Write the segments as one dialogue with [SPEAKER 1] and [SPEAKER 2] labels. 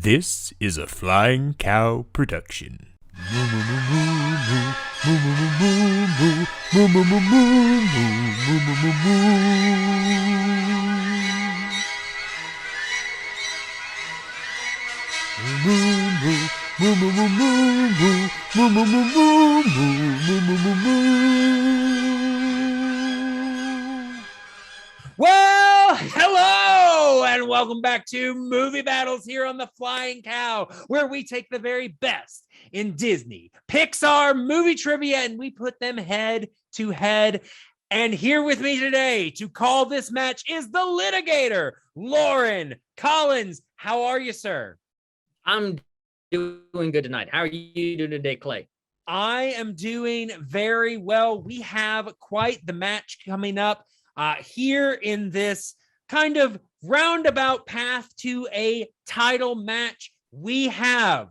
[SPEAKER 1] This is a Flying Cow production.
[SPEAKER 2] Well, hello, and welcome back to Movie Battles here on the Flying Cow, where we take the very best in Disney, Pixar movie trivia, and we put them head to head. And here with me today to call this match is the litigator, Lauren Collins. How are you, sir?
[SPEAKER 3] I'm doing good tonight. How are you doing today, Clay?
[SPEAKER 2] I am doing very well. We have quite the match coming up here in this kind of roundabout path to a title match. We have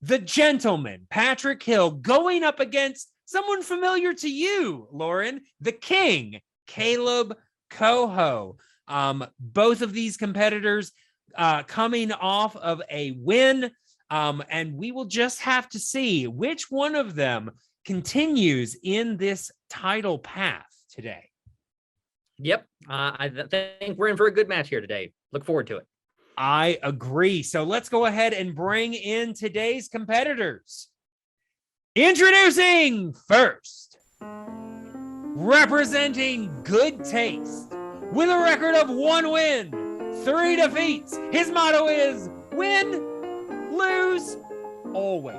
[SPEAKER 2] the gentleman, Patrick Hill, going up against someone familiar to you, Lauren, the king, Kaleb Koho. Both of these competitors coming off of a win, and we will just have to see which one of them continues in this title path today.
[SPEAKER 3] Yep. I think we're in for a good match here today. Look forward to it.
[SPEAKER 2] I agree. So let's go ahead and bring in today's competitors. Introducing first, representing good taste, with a record of 1 win, 3 defeats. His motto is win, lose, always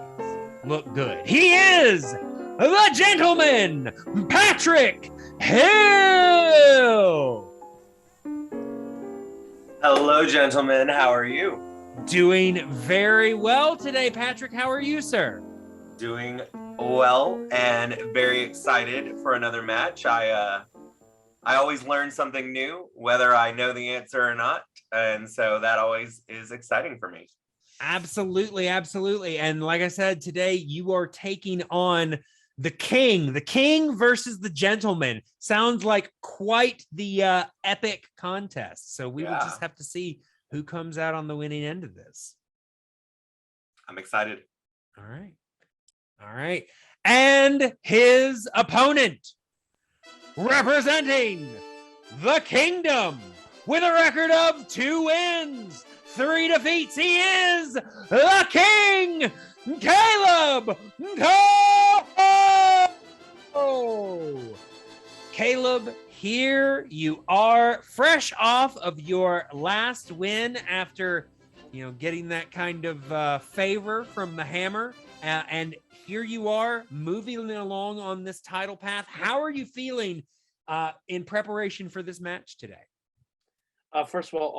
[SPEAKER 2] look good. He is the gentleman, Patrick Hill.
[SPEAKER 4] Hello, gentlemen. How are you?
[SPEAKER 2] Doing very well today, Patrick. How are you, sir?
[SPEAKER 4] Doing well and very excited for another match. I always learn something new, whether I know the answer or not, and so that always is exciting for me.
[SPEAKER 2] Absolutely, absolutely. And like I said, today you are taking on the king versus the gentleman. Sounds like quite the epic contest. So we will just have to see who comes out on the winning end of this.
[SPEAKER 4] I'm excited.
[SPEAKER 2] All right. And his opponent, representing the kingdom, with a record of 2 wins, 3 defeats, he is the king, Kaleb Koho. Kaleb, here you are, fresh off of your last win after, getting that kind of favor from the hammer, and here you are moving along on this title path. How are you feeling in preparation for this match today?
[SPEAKER 5] First of all,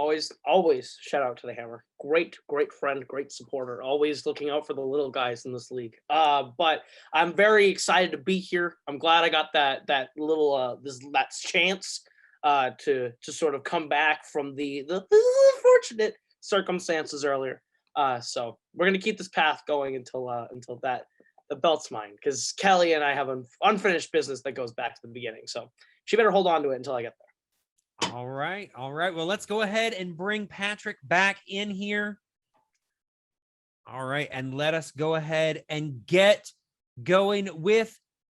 [SPEAKER 5] always shout out to the Hammer. Great friend, great supporter. Always looking out for the little guys in this league. But I'm very excited to be here. I'm glad I got that little that chance to sort of come back from the unfortunate circumstances earlier. So we're gonna keep this path going until the belt's mine, because Kelly and I have an unfinished business that goes back to the beginning. So she better hold on to it until I get there.
[SPEAKER 2] All right. Well, let's go ahead and bring Patrick back in here. All right. And let us go ahead and get going with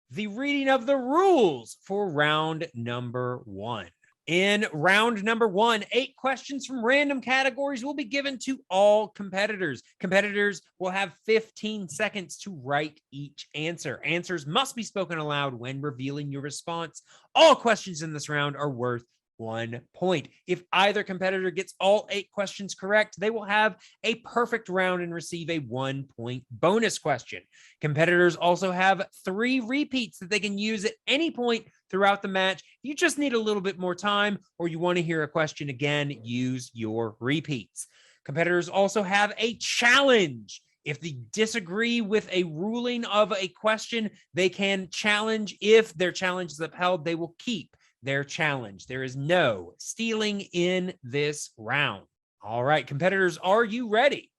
[SPEAKER 2] the reading of the rules for round number 1. In round number 1, 8 questions from random categories will be given to all competitors. Competitors will have 15 seconds to write each answer. Answers must be spoken aloud when revealing your response. All questions in this round are worth 1 point. If either competitor gets all 8 questions correct, they will have a perfect round and receive a 1-point bonus question. Competitors also have 3 repeats that they can use at any point throughout the match. You just need a little bit more time, or you want to hear a question again, use your repeats. Competitors also have a challenge. If they disagree with a ruling of a question, they can challenge. If their challenge is upheld, they will keep their challenge. There is no stealing in this round. All right, competitors, are you ready?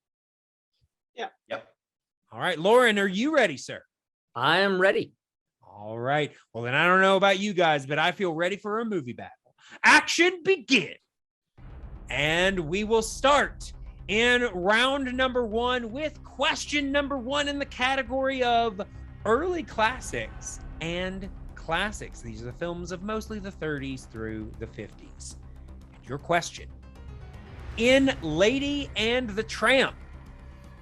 [SPEAKER 5] Yeah.
[SPEAKER 4] Yep.
[SPEAKER 2] All right, Lauren, are you ready, sir?
[SPEAKER 3] I am ready.
[SPEAKER 2] All right. Well, then I don't know about you guys, but I feel ready for a movie battle. Action begin. And we will start in round number 1 with question number 1 in the category of early classics and classics. These are the films of mostly the 30s through the 50s. Your question. In Lady and the Tramp,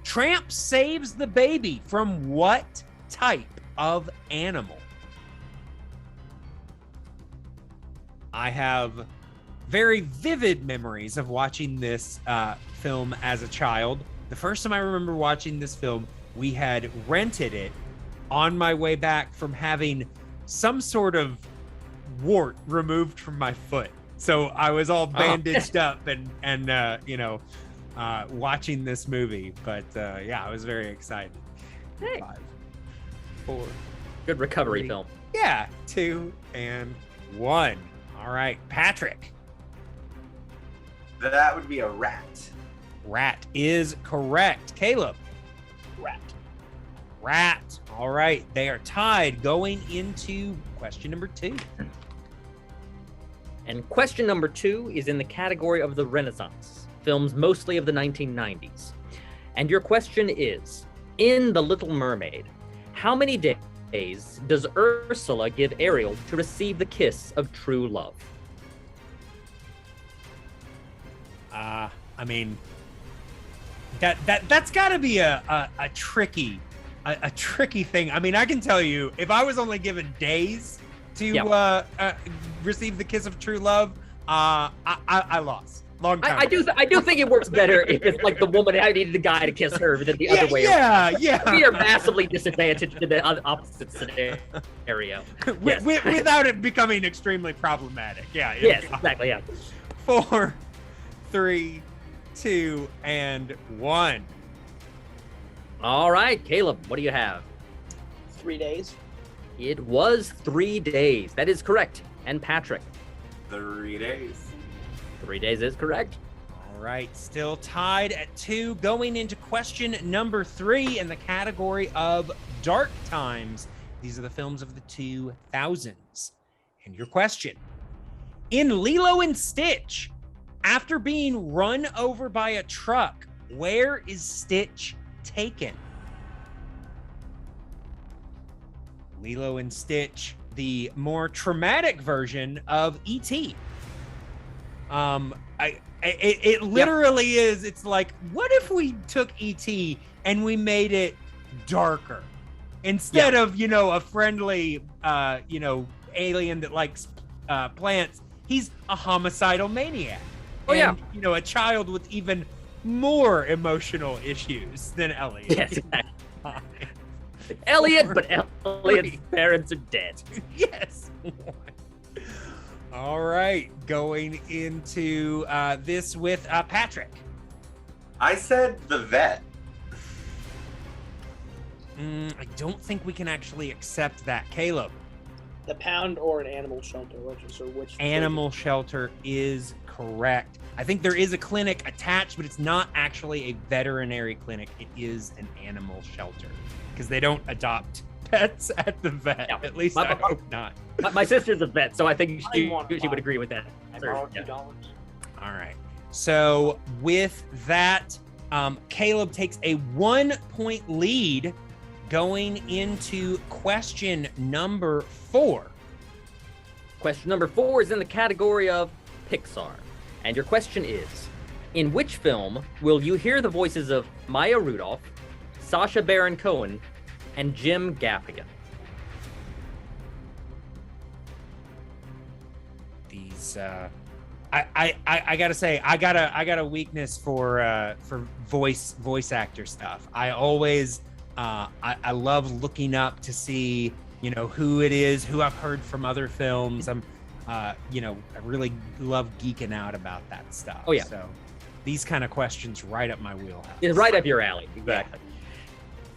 [SPEAKER 2] Tramp saves the baby from what type of animal? I have very vivid memories of watching this film as a child. The first time I remember watching this film, we had rented it on my way back from having some sort of wart removed from my foot. So I was all bandaged up and watching this movie. But yeah, I was very excited.
[SPEAKER 3] Hey.
[SPEAKER 2] 5, 4.
[SPEAKER 3] Good recovery
[SPEAKER 2] 3.
[SPEAKER 3] film.
[SPEAKER 2] Yeah, 2 and 1. All right, Patrick.
[SPEAKER 4] That would be a rat.
[SPEAKER 2] Rat is correct. Caleb. Rat. All right, they are tied going into question number 2.
[SPEAKER 3] And question number 2 is in the category of the Renaissance, films mostly of the 1990s. And your question is, in The Little Mermaid, how many days does Ursula give Ariel to receive the kiss of true love?
[SPEAKER 2] I mean, that's got to be a tricky thing. I mean, I can tell you, if I was only given days to receive the kiss of true love, I lost. Long time.
[SPEAKER 3] I do think it works better if it's like the woman I needed the guy to kiss her than the other way around.
[SPEAKER 2] Yeah.
[SPEAKER 3] We are massively disadvantaged in the opposite scenario. Yes.
[SPEAKER 2] Without it becoming extremely problematic. Yeah.
[SPEAKER 3] Yes, exactly. Yeah.
[SPEAKER 2] 4, 3, 2, and 1.
[SPEAKER 3] All right, Caleb, what do you have?
[SPEAKER 5] 3 days.
[SPEAKER 3] It was 3 days. That is correct. And Patrick?
[SPEAKER 4] 3 days.
[SPEAKER 3] 3 days is correct.
[SPEAKER 2] All right, still tied at 2, going into question number 3 in the category of dark times. These are the films of the 2000s. And your question. In Lilo and Stitch, after being run over by a truck, where is Stitch taken? Lilo and Stitch, the more traumatic version of E.T. It literally is. It's like, what if we took E.T. and we made it darker instead of, a friendly, alien that likes plants? He's a homicidal maniac.
[SPEAKER 3] Oh,
[SPEAKER 2] and, a child with even more emotional issues than Elliot.
[SPEAKER 3] Yes, exactly. Elliot, but Elliot's parents are dead.
[SPEAKER 2] Yes. All right, going into this with Patrick.
[SPEAKER 4] I said the vet.
[SPEAKER 2] I don't think we can actually accept that. Caleb.
[SPEAKER 5] The pound or an animal shelter, which
[SPEAKER 2] Animal shelter is correct. I think there is a clinic attached, but it's not actually a veterinary clinic. It is an animal shelter because they don't adopt pets at the vet.
[SPEAKER 3] Yeah.
[SPEAKER 2] At least I hope not.
[SPEAKER 3] My sister's a vet, so I think she would agree with that.
[SPEAKER 5] I borrowed
[SPEAKER 3] Yeah.
[SPEAKER 5] $2.
[SPEAKER 2] All right. So with that, Caleb takes a 1-point lead going into question number 4.
[SPEAKER 3] Question number 4 is in the category of Pixar. And your question is, in which film will you hear the voices of Maya Rudolph, Sacha Baron Cohen, and Jim Gaffigan?
[SPEAKER 2] These I gotta say, I got a weakness for voice actor stuff. I always I love looking up to see who it is, who I've heard from other films. I really love geeking out about that stuff.
[SPEAKER 3] Oh yeah.
[SPEAKER 2] So these kind of questions right up my wheelhouse.
[SPEAKER 3] It's right up your alley. Exactly.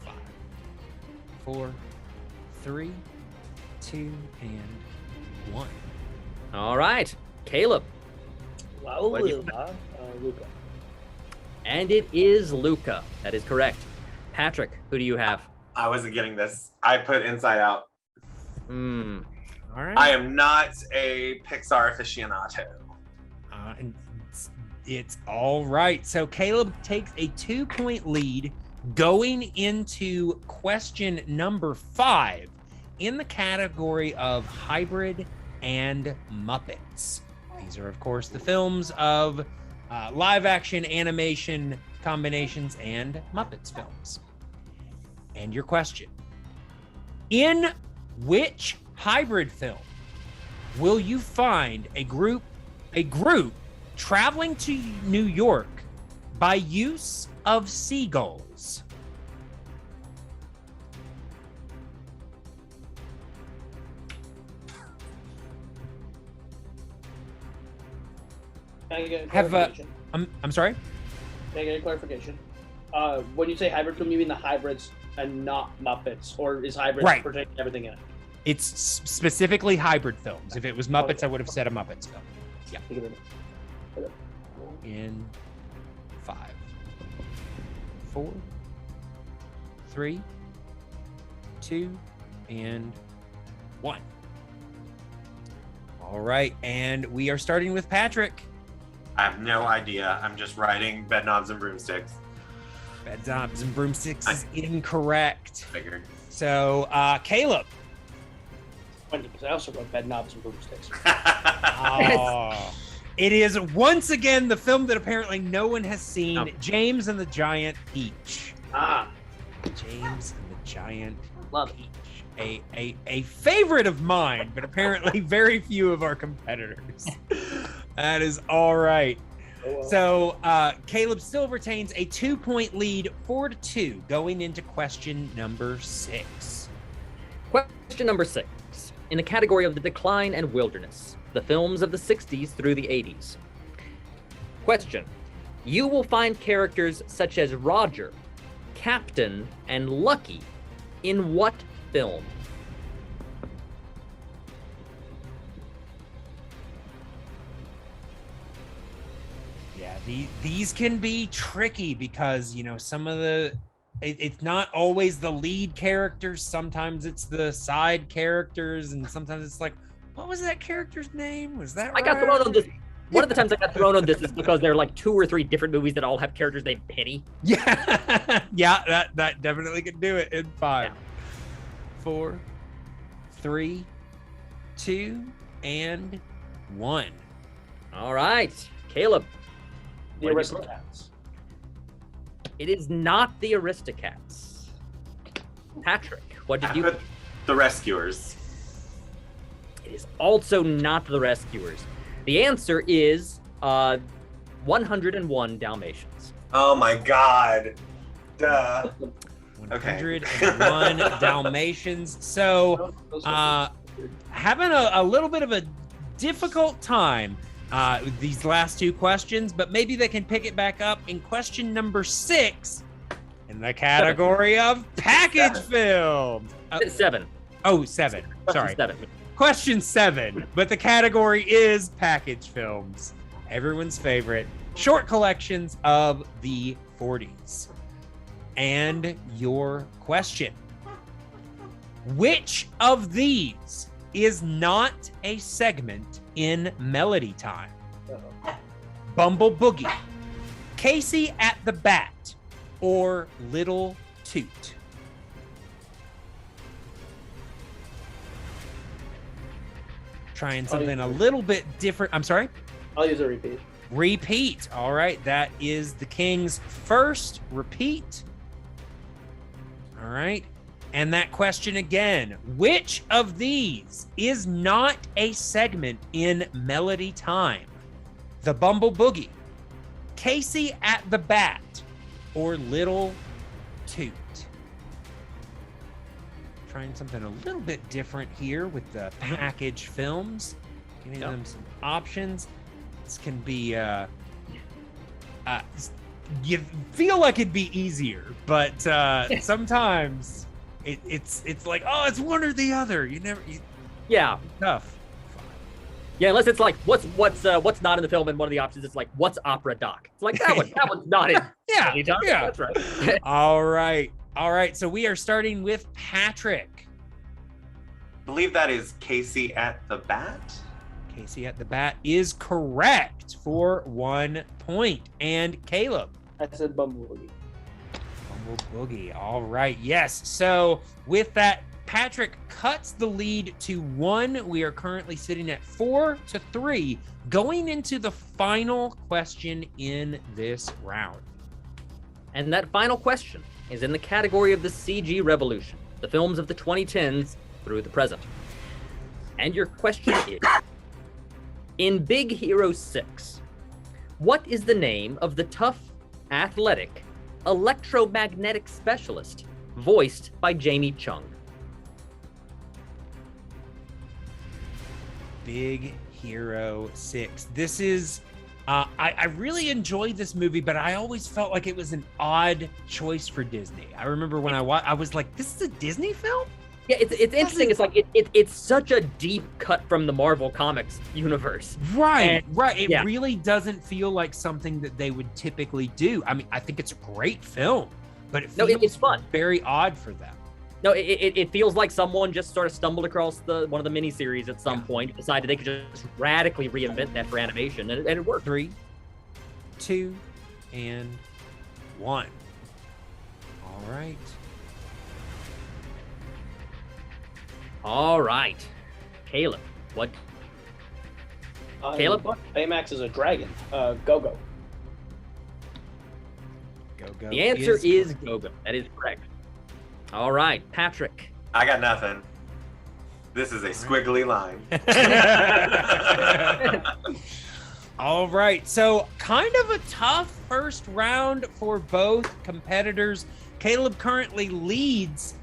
[SPEAKER 2] 5, 4, 3, 2, and 1.
[SPEAKER 3] All right, Caleb. What have you-
[SPEAKER 5] Luca.
[SPEAKER 3] And it is Luca. That is correct. Patrick, who do you have?
[SPEAKER 4] I wasn't getting this. I put Inside Out.
[SPEAKER 2] All right.
[SPEAKER 4] I am not a Pixar aficionado.
[SPEAKER 2] And It's all right. So Kaleb takes a 2-point lead going into question number 5 in the category of hybrid and Muppets. These are, of course, the films of live action animation combinations and Muppets films. And your question: in which hybrid film will you find a group traveling to New York by use of seagulls?
[SPEAKER 5] Can I get a
[SPEAKER 2] Have
[SPEAKER 5] clarification?
[SPEAKER 2] I'm sorry?
[SPEAKER 5] Can I get a clarification? When you say hybrid film, you mean the hybrids and not Muppets, or is hybrids
[SPEAKER 2] Right.
[SPEAKER 5] protecting everything in it?
[SPEAKER 2] It's specifically hybrid films. If it was Muppets, I would have said a Muppets film.
[SPEAKER 5] Think of it.
[SPEAKER 2] In 5, 4, 3, 2, and 1. All right, and we are starting with Patrick.
[SPEAKER 4] I have no idea. I'm just writing bed knobs and broomsticks.
[SPEAKER 2] Bed knobs and broomsticks is incorrect.
[SPEAKER 4] Figured.
[SPEAKER 2] So, Kaleb.
[SPEAKER 5] 20, because I also wrote bed knobs and broomsticks.
[SPEAKER 2] Oh. It is once again the film that apparently no one has seen,
[SPEAKER 4] Oh.
[SPEAKER 2] James and the Giant Peach.
[SPEAKER 5] Ah,
[SPEAKER 2] James and the Giant
[SPEAKER 5] love it.
[SPEAKER 2] Peach. A favorite of mine, but apparently very few of our competitors. That is all right.
[SPEAKER 5] Oh, well.
[SPEAKER 2] So Kaleb still retains a 2-point lead, 4-2, going into question number 6.
[SPEAKER 3] Question number 6. In the category of the decline and wilderness, the films of the 60s through the 80s. Question: you will find characters such as Roger, Captain, and Lucky in what film?
[SPEAKER 2] Yeah, these can be tricky because, some of it's not always the lead characters. Sometimes it's the side characters, and sometimes it's like, what was that character's name? Was that
[SPEAKER 3] I got
[SPEAKER 2] right?
[SPEAKER 3] thrown on this. One of the times I got thrown on this is because there are like 2 or 3 different movies that all have characters named Penny.
[SPEAKER 2] Yeah, yeah, that definitely could do it in 5, 4, 3, 2, and 1.
[SPEAKER 3] All right, Kaleb.
[SPEAKER 5] The
[SPEAKER 3] What did you
[SPEAKER 5] Aristocats.
[SPEAKER 3] It is not the Aristocats. Patrick, what did
[SPEAKER 4] I
[SPEAKER 3] you?
[SPEAKER 4] put The Rescuers.
[SPEAKER 3] It is also not the Rescuers. The answer is 101 Dalmatians.
[SPEAKER 4] Oh my god. Duh. Okay.
[SPEAKER 2] 101 Dalmatians. So, having a little bit of a difficult time with these last 2 questions, but maybe they can pick it back up in question number 6 in the category of package film.
[SPEAKER 3] 7.
[SPEAKER 2] Oh, 7. Sorry.
[SPEAKER 3] 7.
[SPEAKER 2] Question 7, but the category is package films. Everyone's favorite short collections of the 40s. And your question: which of these is not a segment in Melody Time? Bumble Boogie, Casey at the Bat, or Little Toot? Trying something a little bit different. I'm sorry?
[SPEAKER 5] I'll use a repeat.
[SPEAKER 2] Repeat. All right. That is the King's first repeat. All right. And that question again: which of these is not a segment in Melody Time? The Bumble Boogie, Casey at the Bat, or Little Toot? Trying something a little bit different here with the package films, giving them some options. This can be you feel like it'd be easier, but sometimes it's like, oh, it's one or the other.
[SPEAKER 3] Yeah.
[SPEAKER 2] Tough.
[SPEAKER 3] Yeah, unless it's like what's not in the film, and one of the options is like what's opera doc. It's like that one's not in.
[SPEAKER 2] Yeah,
[SPEAKER 3] Anytime.
[SPEAKER 2] yeah.
[SPEAKER 3] That's right.
[SPEAKER 2] All right. So we are starting with Patrick.
[SPEAKER 4] I believe that is Casey at the Bat.
[SPEAKER 2] Casey at the bat is correct for 1 point. And Caleb?
[SPEAKER 5] I said Bumblebee.
[SPEAKER 2] Bumble Boogie. All right. Yes. So with that, Patrick cuts the lead to 1. We are currently sitting at 4-3, going into the final question in this round.
[SPEAKER 3] And that final question is in the category of the CG revolution, the films of the 2010s through the present. And your question is, in Big Hero 6, what is the name of the tough, athletic, electromagnetic specialist voiced by Jamie Chung?
[SPEAKER 2] Big Hero 6. This is, I really enjoyed this movie, but I always felt like it was an odd choice for Disney. I remember when I was like, this is a Disney film?
[SPEAKER 3] Yeah, it's interesting. It's like it's such a deep cut from the Marvel Comics universe.
[SPEAKER 2] Right,
[SPEAKER 3] And,
[SPEAKER 2] right. It
[SPEAKER 3] yeah.
[SPEAKER 2] really doesn't feel like something that they would typically do. I mean, I think it's a great film, but it feels
[SPEAKER 3] it's fun.
[SPEAKER 2] very odd for them.
[SPEAKER 3] No, it feels like someone just sort of stumbled across one of the miniseries at some point, decided they could just radically reinvent that for animation, and it worked.
[SPEAKER 2] 3, 2, and 1. All right.
[SPEAKER 3] All right, Caleb, what? Caleb?
[SPEAKER 5] Baymax is a dragon. Go-Go.
[SPEAKER 2] Go.
[SPEAKER 3] The answer is Go-Go. That is correct. All right, Patrick.
[SPEAKER 4] I got nothing. This is a squiggly line.
[SPEAKER 2] All right, so kind of a tough first round for both competitors. Caleb currently leads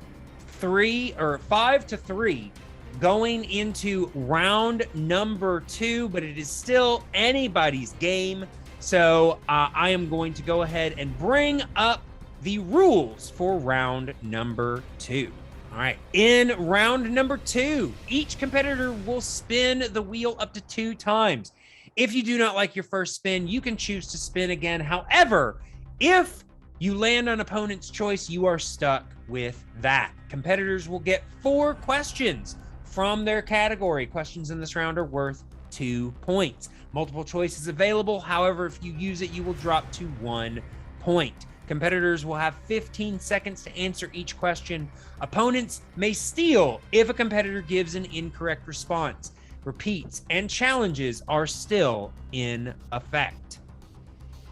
[SPEAKER 2] 5-3 going into round number 2, but it is still anybody's game. So I am going to go ahead and bring up the rules for round number 2. All right, in round number 2, each competitor will spin the wheel up to 2 times. If you do not like your first spin, you can choose to spin again. However, if you land on opponent's choice, you are stuck with that. Competitors will get 4 questions from their category. Questions in this round are worth 2 points. Multiple choice is available. However, if you use it, you will drop to 1 point. Competitors will have 15 seconds to answer each question. Opponents may steal if a competitor gives an incorrect response. Repeats and challenges are still in effect.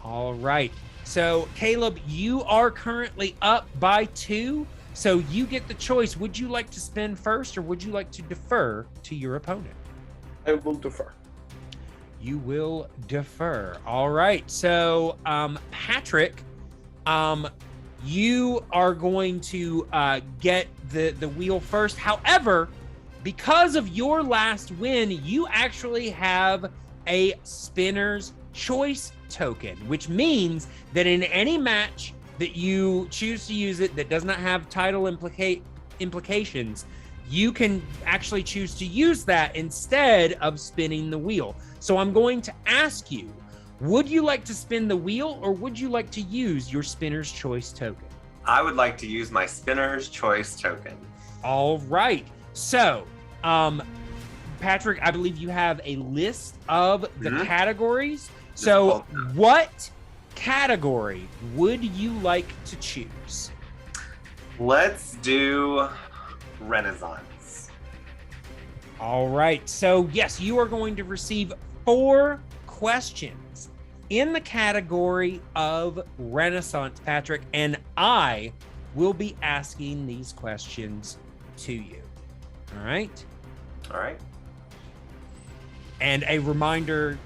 [SPEAKER 2] All right. So, Caleb, you are currently up by 2. So you get the choice. Would you like to spin first, or would you like to defer to your opponent?
[SPEAKER 5] I will defer.
[SPEAKER 2] You will defer. All right. So, Patrick, you are going to get the wheel first. However, because of your last win, you actually have a spinner's choice token, which means that in any match that you choose to use it that does not have title implications, you can actually choose to use that instead of spinning the wheel. So I'm going to ask you, would you like to spin the wheel, or would you like to use your spinner's choice token?
[SPEAKER 4] I would like to use my spinner's choice token.
[SPEAKER 2] All right. So, Patrick, I believe you have a list of the categories. So what category would you like to choose?
[SPEAKER 4] Let's do Renaissance.
[SPEAKER 2] All right. So, yes, you are going to receive 4 questions in the category of Renaissance, Patrick, and I will be asking these questions to you. All right?
[SPEAKER 4] All right.
[SPEAKER 2] And a reminder,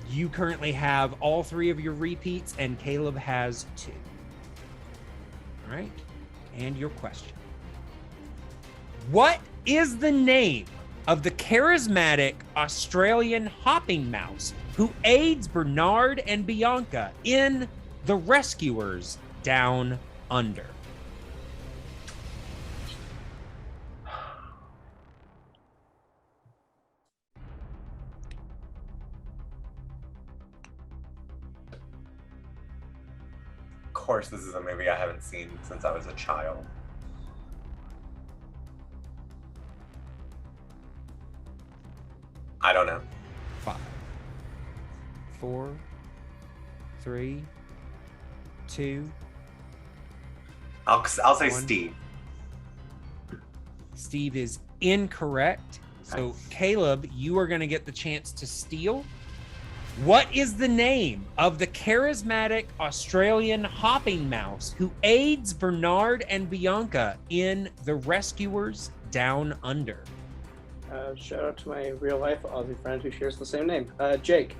[SPEAKER 2] you currently have all 3 of your repeats, and Caleb has 2. All right? And your question. What is the name of the charismatic Australian hopping mouse who aids Bernard and Bianca in The Rescuers Down Under?
[SPEAKER 4] Of course, this is a movie I haven't seen since I was a child. I don't
[SPEAKER 2] 3, 2.
[SPEAKER 4] I'll say
[SPEAKER 2] One.
[SPEAKER 4] Steve.
[SPEAKER 2] Steve is incorrect. So, Kaleb, you are going to get the chance to steal. What is the name of the charismatic Australian hopping mouse who aids Bernard and Bianca in The Rescuers Down Under?
[SPEAKER 5] Shout out to my real life Aussie friend who shares the same name. Jake.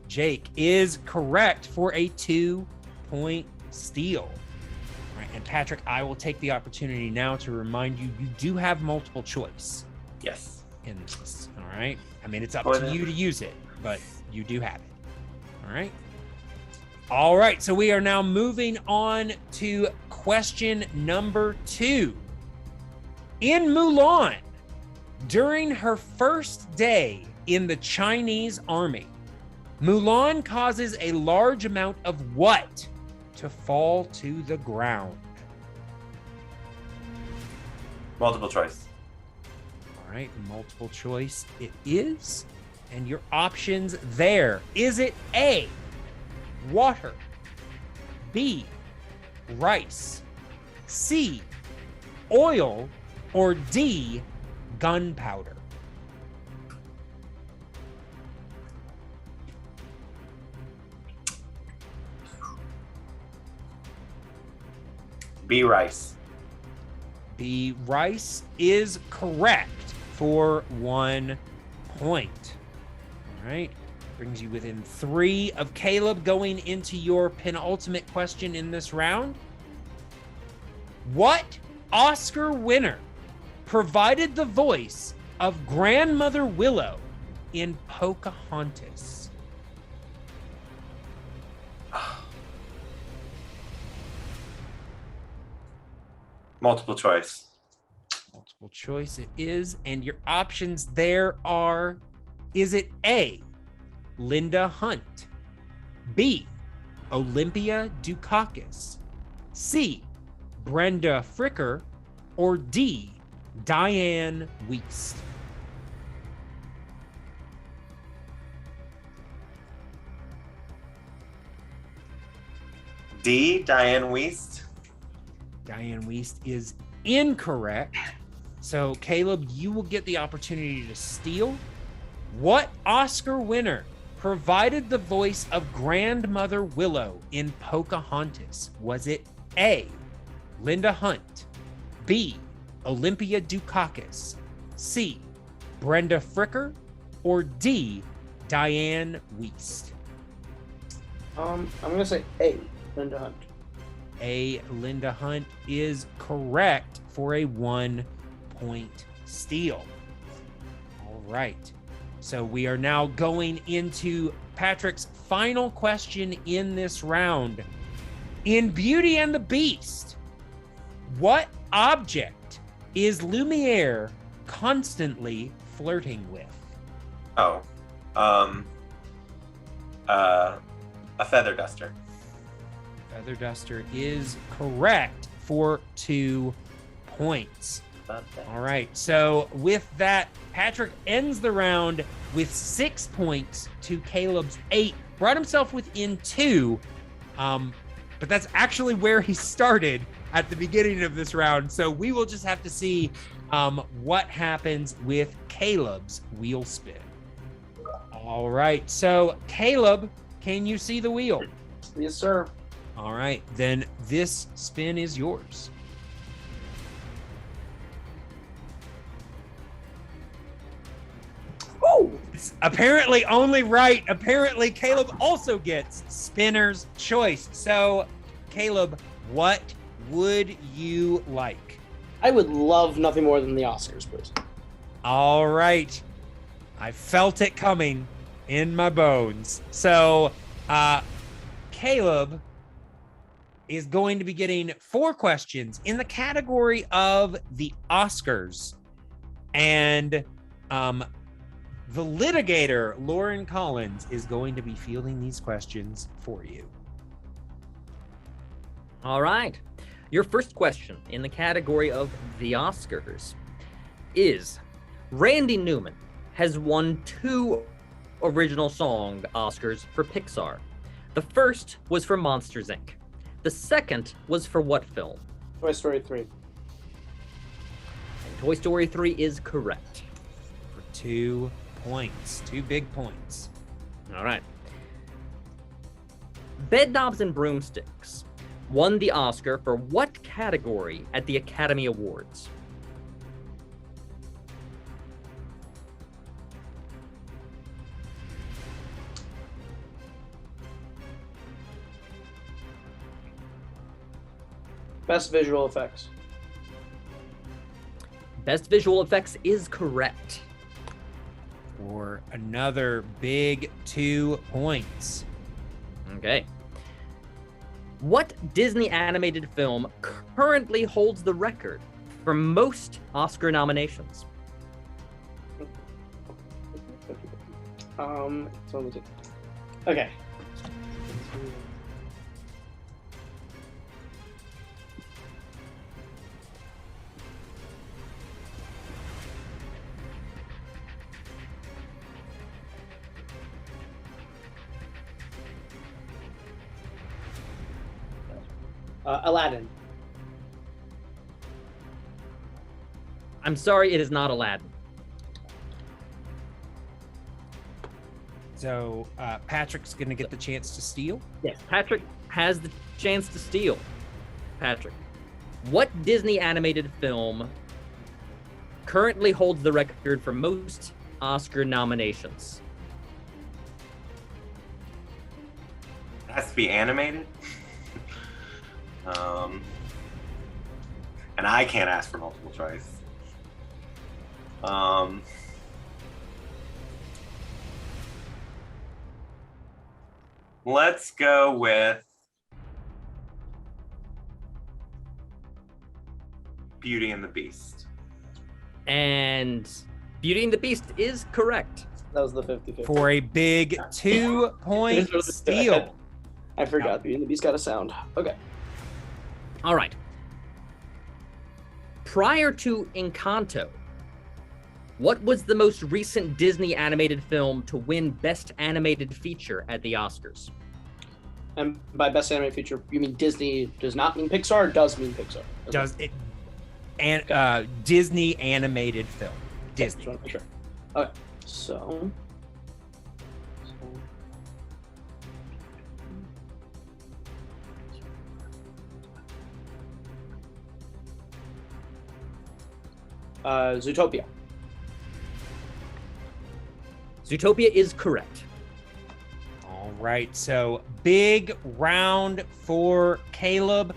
[SPEAKER 2] Jake is correct for a 2-point steal. All right, and Patrick, I will take the opportunity now to remind you, you do have multiple choice
[SPEAKER 4] Yes.
[SPEAKER 2] in this. All right. I mean, it's up
[SPEAKER 4] Or
[SPEAKER 2] to you to use it, but you do have it. All right. All right. So we are now moving on to question number 2. In Mulan, during her first day in the Chinese army, Mulan causes a large amount of what to fall to the ground?
[SPEAKER 4] Multiple choice.
[SPEAKER 2] All right, multiple choice it is. And your options there. Is it A, water, B, rice, C, oil, or D, gunpowder?
[SPEAKER 4] B, rice.
[SPEAKER 2] B, rice is correct for 1 point. All right. Brings you within 3 of Kaleb going into your penultimate question in this round. What Oscar winner provided the voice of Grandmother Willow in Pocahontas?
[SPEAKER 4] Multiple choice.
[SPEAKER 2] Multiple choice it is. And your options there are, is it A, Linda Hunt, B, Olympia Dukakis, C, Brenda Fricker, or D, Diane Wiest?
[SPEAKER 4] D, Diane Wiest.
[SPEAKER 2] Diane Wiest is incorrect. So, Kaleb, you will get the opportunity to steal. What Oscar winner provided the voice of Grandmother Willow in Pocahontas? Was it A, Linda Hunt, B, Olympia Dukakis, C, Brenda Fricker, or D, Diane Wiest?
[SPEAKER 5] I'm gonna say A, Linda Hunt.
[SPEAKER 2] A, Linda Hunt is correct for a 1-point steal. All right. So we are now going into Patrick's final question in this round. In Beauty and the Beast, what object is Lumiere constantly flirting with?
[SPEAKER 4] Oh. A feather duster.
[SPEAKER 2] Feather duster is correct for 2 points. All right. So with that, Patrick ends the round with 6 points to Kaleb's 8. Brought himself within 2. But that's actually where he started at the beginning of this round. So we will just have to see what happens with Kaleb's wheel spin. All right. So Kaleb, can you see the wheel?
[SPEAKER 5] Yes, sir.
[SPEAKER 2] All right, then this spin is yours.
[SPEAKER 5] Oh,
[SPEAKER 2] It's apparently only right. Apparently, Kaleb also gets spinner's choice. So, Kaleb, what would you like?
[SPEAKER 5] I would love nothing more than the Oscars, please.
[SPEAKER 2] All right. I felt it coming in my bones. So, Kaleb is going to be getting 4 questions in the category of the Oscars. And the litigator, Lauren Collins, is going to be fielding these questions for you.
[SPEAKER 3] All right. Your first question in the category of the Oscars is Randy Newman has won 2 original song Oscars for Pixar. The first was for Monsters, Inc. The second was for what film?
[SPEAKER 5] Toy Story 3.
[SPEAKER 3] And Toy Story 3 is correct.
[SPEAKER 2] For 2 points. 2 big points.
[SPEAKER 3] All right. Bedknobs and Broomsticks won the Oscar for what category at the Academy Awards?
[SPEAKER 5] Best visual effects.
[SPEAKER 3] Best visual effects is correct.
[SPEAKER 2] For another big 2 points.
[SPEAKER 3] Okay. What Disney animated film currently holds the record for most Oscar nominations?
[SPEAKER 5] So let me see. Okay. Aladdin.
[SPEAKER 3] I'm sorry, it is not Aladdin.
[SPEAKER 2] So Patrick's going to get the chance to steal.
[SPEAKER 3] Yes, Patrick has the chance to steal. Patrick, what Disney animated film currently holds the record for most Oscar nominations?
[SPEAKER 4] It has to be animated. And I can't ask for multiple choice. Let's go with Beauty and the Beast.
[SPEAKER 3] And Beauty and the Beast is correct.
[SPEAKER 5] That was the 50-50.
[SPEAKER 2] For a big 2-point steal.
[SPEAKER 5] I forgot. Beauty and the Beast got a sound. Okay.
[SPEAKER 3] All right. Prior to Encanto, what was the most recent Disney animated film to win Best Animated Feature at the Oscars?
[SPEAKER 5] And by best animated feature, you mean Disney does not mean Pixar, or does mean Pixar? Okay.
[SPEAKER 2] Does it? And Disney animated film. Disney.
[SPEAKER 5] Just want to make sure. Okay. So. Zootopia.
[SPEAKER 3] Zootopia is correct.
[SPEAKER 2] All right. So big round for Kaleb.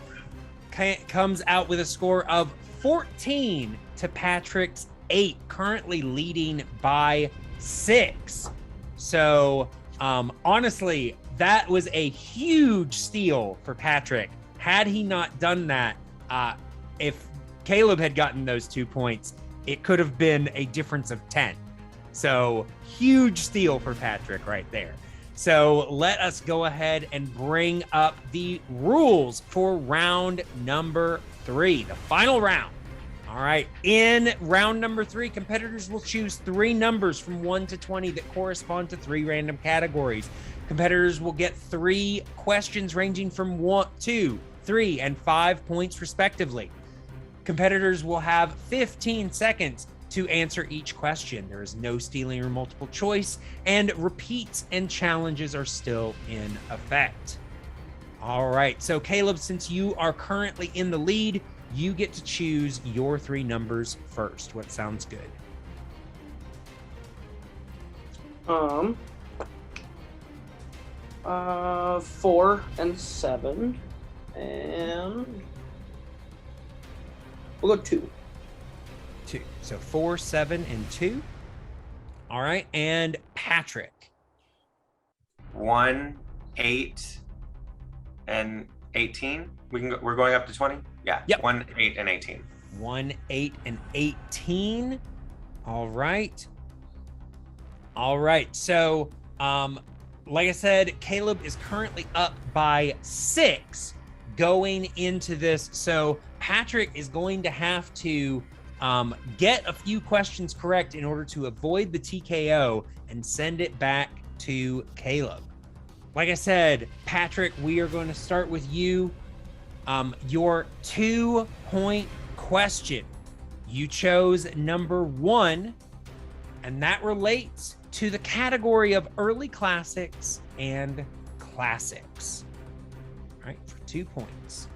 [SPEAKER 2] Comes out with a score of 14 to Patrick's 8, currently leading by 6. So honestly, that was a huge steal for Patrick. Had he not done that, if Kaleb had gotten those 2 points, it could have been a difference of 10. So huge steal for Patrick right there. So let us go ahead and bring up the rules for round number 3, the final round. All right. In round number 3, competitors will choose 3 numbers from 1 to 20 that correspond to 3 random categories. Competitors will get 3 questions ranging from 1, 2, 3, and 5 points respectively. Competitors will have 15 seconds to answer each question. There is no stealing or multiple choice, and repeats and challenges are still in effect. All right, so Kaleb, since you are currently in the lead, you get to choose your 3 numbers first. What sounds good?
[SPEAKER 5] 4 and 7, and we'll go 2.
[SPEAKER 2] 2. So 4, 7, and 2. All right, and Patrick.
[SPEAKER 4] 1, 8, and 18. We're going up to 20. Yeah.
[SPEAKER 2] Yep.
[SPEAKER 4] 1, 8, and 18.
[SPEAKER 2] 1, 8, and 18. All right. All right. So, like I said, Kaleb is currently up by 6 going into this. So Patrick is going to have to get a few questions correct in order to avoid the TKO and send it back to Kaleb. Like I said, Patrick, we are going to start with you. Your 2-point question. You chose number 1, and that relates to the category of early classics and classics. All right, for 2 points.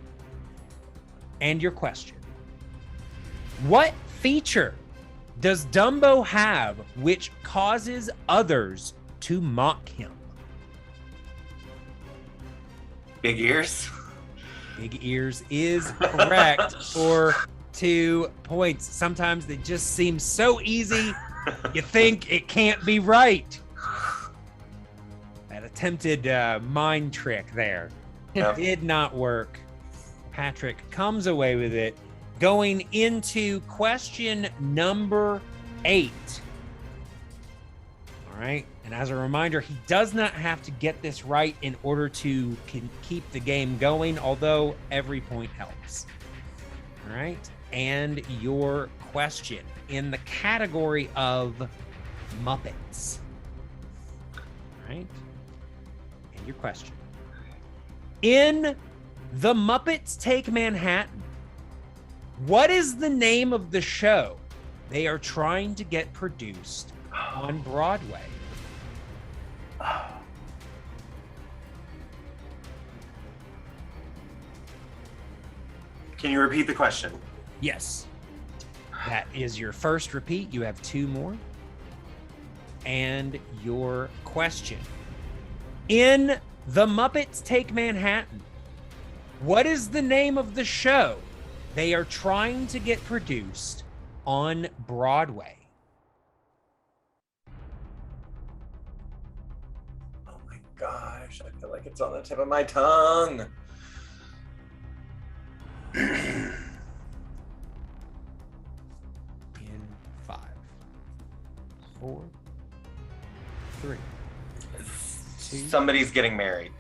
[SPEAKER 2] And your question. What feature does Dumbo have which causes others to mock him?
[SPEAKER 4] Big ears.
[SPEAKER 2] Big ears is correct for 2 points. Sometimes they just seem so easy, you think it can't be right. That attempted mind trick there did not work. Patrick comes away with it. Going into question number 8. All right. And as a reminder, he does not have to get this right in order to keep the game going, although every point helps. All right. And your question in the category of Muppets. All right. And your question. In The Muppets Take Manhattan, what is the name of the show they are trying to get produced on Broadway?
[SPEAKER 4] Can you repeat the question?
[SPEAKER 2] Yes. That is your first repeat. You have 2 more. And your question. In The Muppets Take Manhattan, what is the name of the show they are trying to get produced on Broadway?
[SPEAKER 4] Oh my gosh, I feel like it's on the tip of my tongue.
[SPEAKER 2] In 5, 4, 3, 2.
[SPEAKER 4] Somebody's getting married.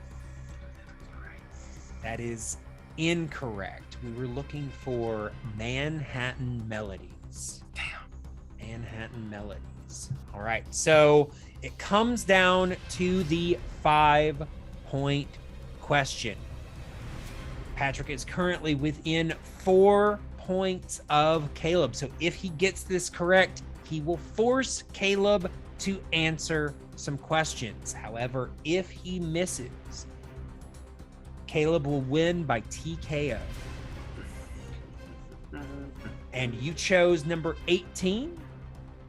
[SPEAKER 2] That is incorrect. We were looking for Manhattan Melodies. Damn. Manhattan Melodies. All right. So it comes down to the 5-point question. Patrick is currently within 4 points of Kaleb. So if he gets this correct, he will force Kaleb to answer some questions. However, if he misses, Kaleb will win by TKO. And you chose number 18.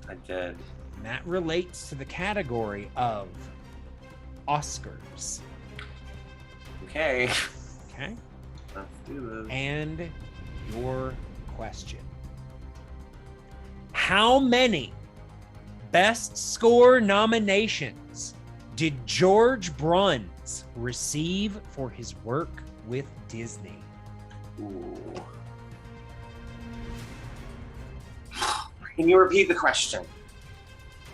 [SPEAKER 4] I did.
[SPEAKER 2] And that relates to the category of Oscars.
[SPEAKER 4] Okay.
[SPEAKER 2] Okay.
[SPEAKER 4] Let's do this.
[SPEAKER 2] And your question. How many Best Score nominations did George Bruns receive for his work with Disney?
[SPEAKER 4] Ooh. Can you repeat the question?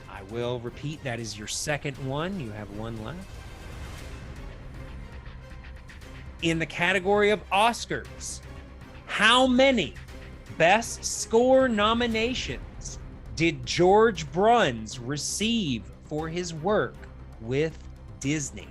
[SPEAKER 2] I will repeat. That is your second one. You have 1 left. In the category of Oscars, how many Best Score nominations did George Bruns receive for his work with Disney?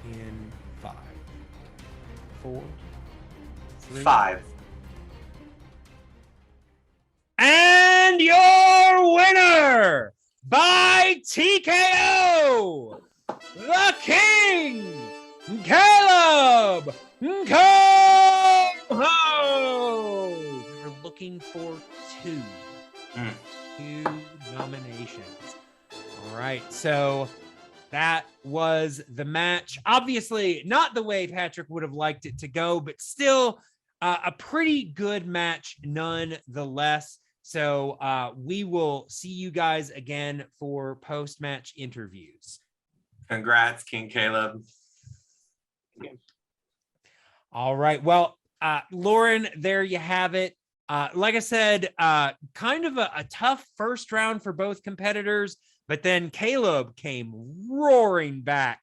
[SPEAKER 2] In 5, 4, 3.
[SPEAKER 4] 5.
[SPEAKER 2] And your winner by TKO, the King, Kaleb Koho. We were looking for 2. 2 nominations. All right, so that was the match. Obviously, not the way Patrick would have liked it to go, but still a pretty good match nonetheless. So we will see you guys again for post-match interviews.
[SPEAKER 4] Congrats, King Kaleb.
[SPEAKER 2] All right. Well, Lauren, there you have it. Like I said, kind of a tough first round for both competitors, but then Kaleb came roaring back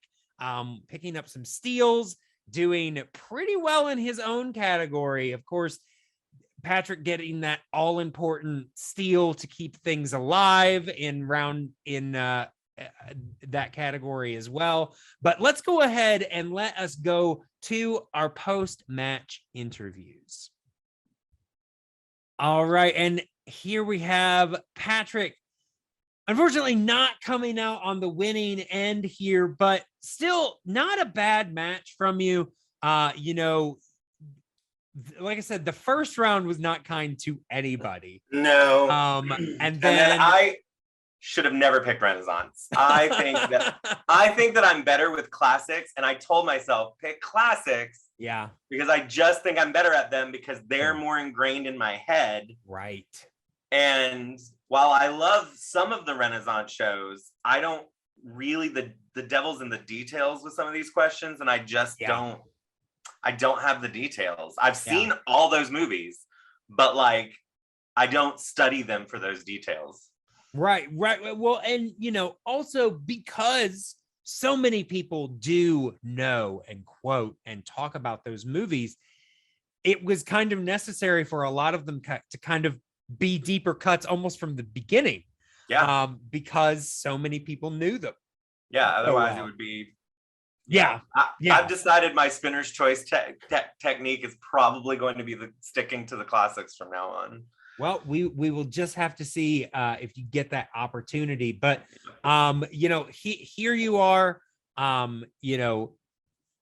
[SPEAKER 2] picking up some steals, doing pretty well in his own category. Of course, Patrick getting that all important steal to keep things alive in that category as well. But let's go ahead and let us go to our post-match interviews. All right, and here we have Patrick, unfortunately not coming out on the winning end here, but still not a bad match from you. You know, like I said, the first round was not kind to anybody.
[SPEAKER 4] No.
[SPEAKER 2] And then
[SPEAKER 4] I should have never picked Renaissance. I think that I'm better with classics, and I told myself pick classics.
[SPEAKER 2] Yeah.
[SPEAKER 4] Because I just think I'm better at them because they're more ingrained in my head.
[SPEAKER 2] Right.
[SPEAKER 4] And while I love some of the Renaissance shows, I don't really the devil's in the details with some of these questions, and I just don't have the details. I've seen all those movies, but like I don't study them for those details.
[SPEAKER 2] Right. Well, and you know, also because so many people do know and quote and talk about those movies, it was kind of necessary for a lot of them to kind of be deeper cuts almost from the beginning. Yeah. Because so many people knew them.
[SPEAKER 4] Yeah. Otherwise, it would be.
[SPEAKER 2] Yeah.
[SPEAKER 4] I've decided my spinner's choice technique is probably going to be sticking to the classics from now on.
[SPEAKER 2] Well, we will just have to see if you get that opportunity. But you know, here you are. You know,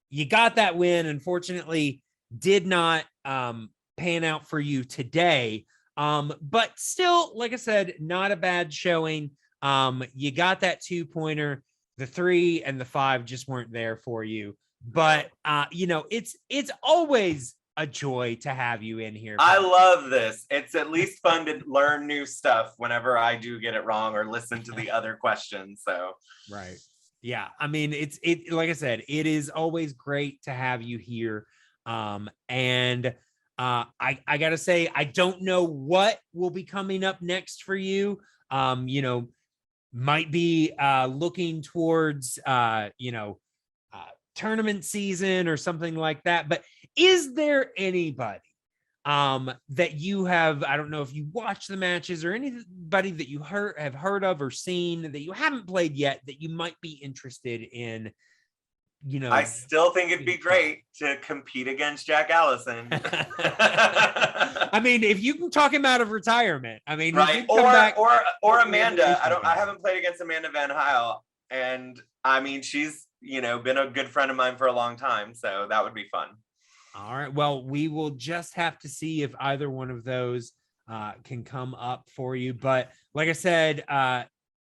[SPEAKER 2] you got that win. Unfortunately, did not pan out for you today. But still, like I said, not a bad showing. You got that 2-pointer. The 3 and the 5 just weren't there for you. But you know, it's always a joy to have you in here.
[SPEAKER 4] I love this. It's at least fun to learn new stuff whenever I do get it wrong or listen to the other questions. So
[SPEAKER 2] right. Yeah. I mean, it like I said, it is always great to have you here. And I gotta say, I don't know what will be coming up next for you. You know, might be looking towards you know, tournament season or something like that. But is there anybody that you have, I don't know if you watch the matches or anybody that you have heard of or seen that you haven't played yet that you might be interested in? You know,
[SPEAKER 4] I still think it'd be great to compete against Jack Allison.
[SPEAKER 2] I mean, if you can talk him out of retirement, I mean,
[SPEAKER 4] right? Or Amanda. I haven't played against Amanda Van Heil, and I mean, she's, you know, been a good friend of mine for a long time, so that would be fun.
[SPEAKER 2] All right. Well, we will just have to see if either one of those can come up for you. But like I said,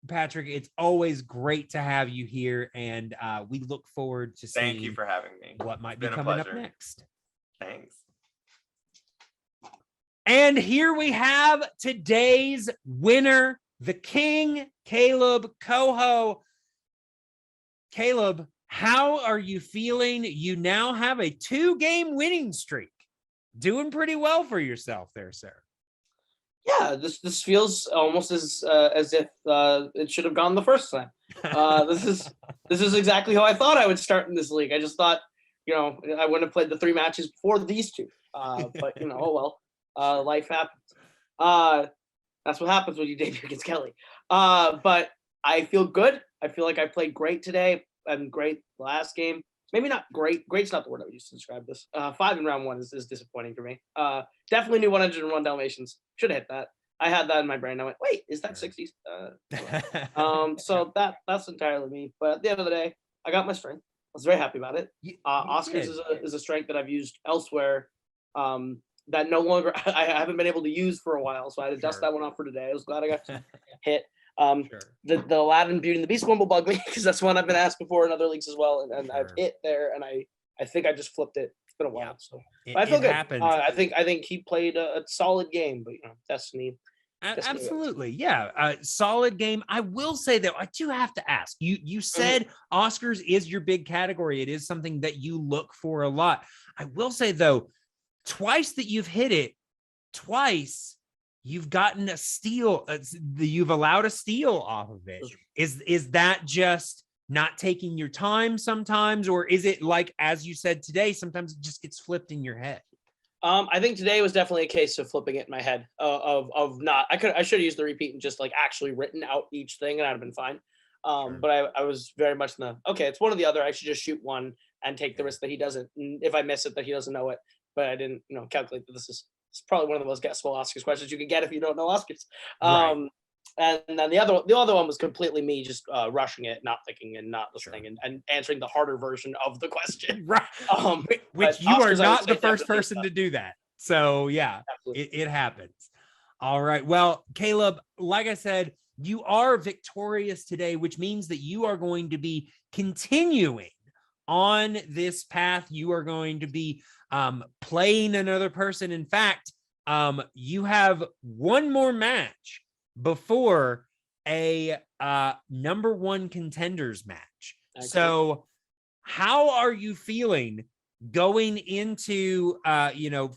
[SPEAKER 2] Patrick, it's always great to have you here, and we look forward to seeing.
[SPEAKER 4] Thank you for having me.
[SPEAKER 2] What might be coming up next?
[SPEAKER 4] Thanks.
[SPEAKER 2] And here we have today's winner, the King, Kaleb Koho. Kaleb, how are you feeling? You now have a 2-game winning streak. Doing pretty well for yourself there, sir.
[SPEAKER 5] Yeah, this feels almost as if it should have gone the first time. This is exactly how I thought I would start in this league. I just thought, you know, I wouldn't have played the 3 matches before these 2. But you know, oh well, life happens. That's what happens when you debut against Kelly. But I feel good. I feel like I played great today and great last game. Maybe not great. Great's not the word I would use to describe this. 5 in round 1 is disappointing for me. Definitely knew 101 Dalmatians. Should have hit that. I had that in my brain. I went, wait, is that 60s? So that's entirely me. But at the end of the day, I got my strength. I was very happy about it. Oscars is a strength that I've used elsewhere. That no longer I haven't been able to use for a while. So I had to dust that one off for today. I was glad I got to hit. The Aladdin Beauty and the Beast one will bug me because that's one I've been asked before in other leagues as well, and I've hit there, and I think I just flipped it. It's been a while, so I feel good. I think he played a solid game, but you know, Destiny.
[SPEAKER 2] Absolutely, yeah, solid game. I will say though, I do have to ask you. You said Oscars is your big category. It is something that you look for a lot. I will say though, twice that you've hit it, twice. You've gotten a steal. You've allowed a steal off of it. Is that just not taking your time sometimes, or is it like, as you said today, sometimes it just gets flipped in your head?
[SPEAKER 5] I think today was definitely a case of flipping it in my head of not. I should have used the repeat and just like actually written out each thing, and I'd have been fine.
[SPEAKER 2] Sure.
[SPEAKER 5] But I was very much in the okay. It's one or the other. I should just shoot one and take the risk that he doesn't. If I miss it, that he doesn't know it. But I didn't, calculate that this is probably one of the most guessable Oscars questions you could get if you don't know Oscars.
[SPEAKER 2] Right.
[SPEAKER 5] And then the other one was completely me just rushing it, not thinking and not listening,
[SPEAKER 2] Sure.
[SPEAKER 5] and answering the harder version of the question.
[SPEAKER 2] Right. Which
[SPEAKER 5] But
[SPEAKER 2] you are
[SPEAKER 5] Oscars, I
[SPEAKER 2] not
[SPEAKER 5] would
[SPEAKER 2] the
[SPEAKER 5] say
[SPEAKER 2] first
[SPEAKER 5] definitely
[SPEAKER 2] person to do that. So yeah,
[SPEAKER 5] absolutely.
[SPEAKER 2] it happens. All right. Well, Kaleb, like I said, you are victorious today, which means that you are going to be continuing on this path. You are going to be playing another person. In fact, you have one more match before a number one contenders match.
[SPEAKER 5] Excellent.
[SPEAKER 2] So how are you feeling going into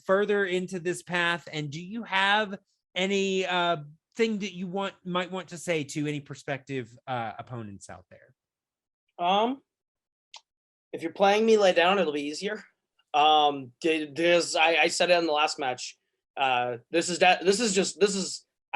[SPEAKER 2] further into this path, and do you have any thing that you might want to say to any prospective opponents out there?
[SPEAKER 5] If you're playing me lay down, it'll be easier. I said it in the last match. I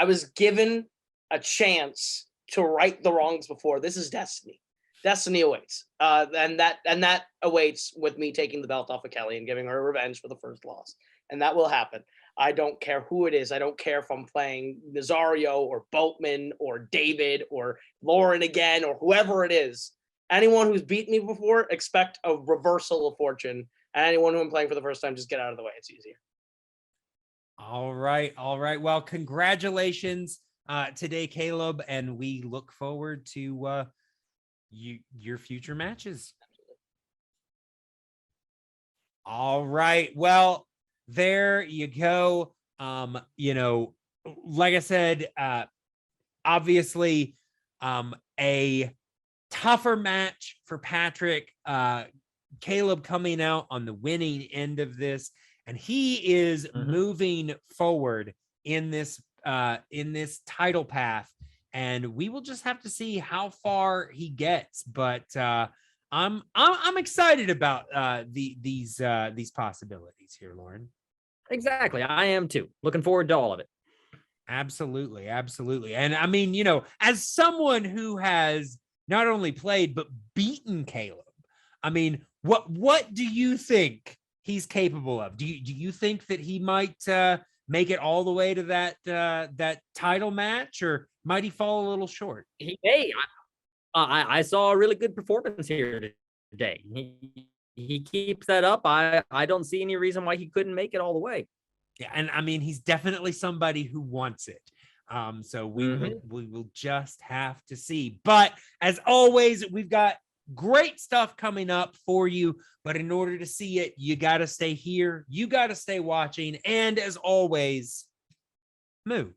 [SPEAKER 5] was given a chance to right the wrongs before. This is destiny. Destiny awaits. And that awaits with me taking the belt off of Kelly and giving her revenge for the first loss. And that will happen. I don't care who it is. I don't care if I'm playing Nazario or Boatman or David or Lauren again or whoever it is. Anyone who's beat me before, expect a reversal of fortune. And anyone who I'm playing for the first time, just get out of the way. It's easier.
[SPEAKER 2] All right. Well, congratulations today, Kaleb, and we look forward to your future matches. All right. Well, there you go. Like I said, obviously, a tougher match for Patrick. Kaleb coming out on the winning end of this, and he is moving forward in this title path, and we will just have to see how far he gets. But I'm excited about these possibilities here, Lauren.
[SPEAKER 3] Exactly. I am too. Looking forward to all of it.
[SPEAKER 2] Absolutely. And I mean, as someone who has not only played but beaten Kaleb, I mean, what do you think he's capable of? Do you think that he might make it all the way to that title match, or might he fall a little short?
[SPEAKER 3] He may. I saw a really good performance here today. He keeps that up. I don't see any reason why he couldn't make it all the way.
[SPEAKER 2] Yeah, and I mean, he's definitely somebody who wants it. So we will just have to see. But as always, we've got great stuff coming up for you. But in order to see it, you got to stay here. You got to stay watching. And as always, moo.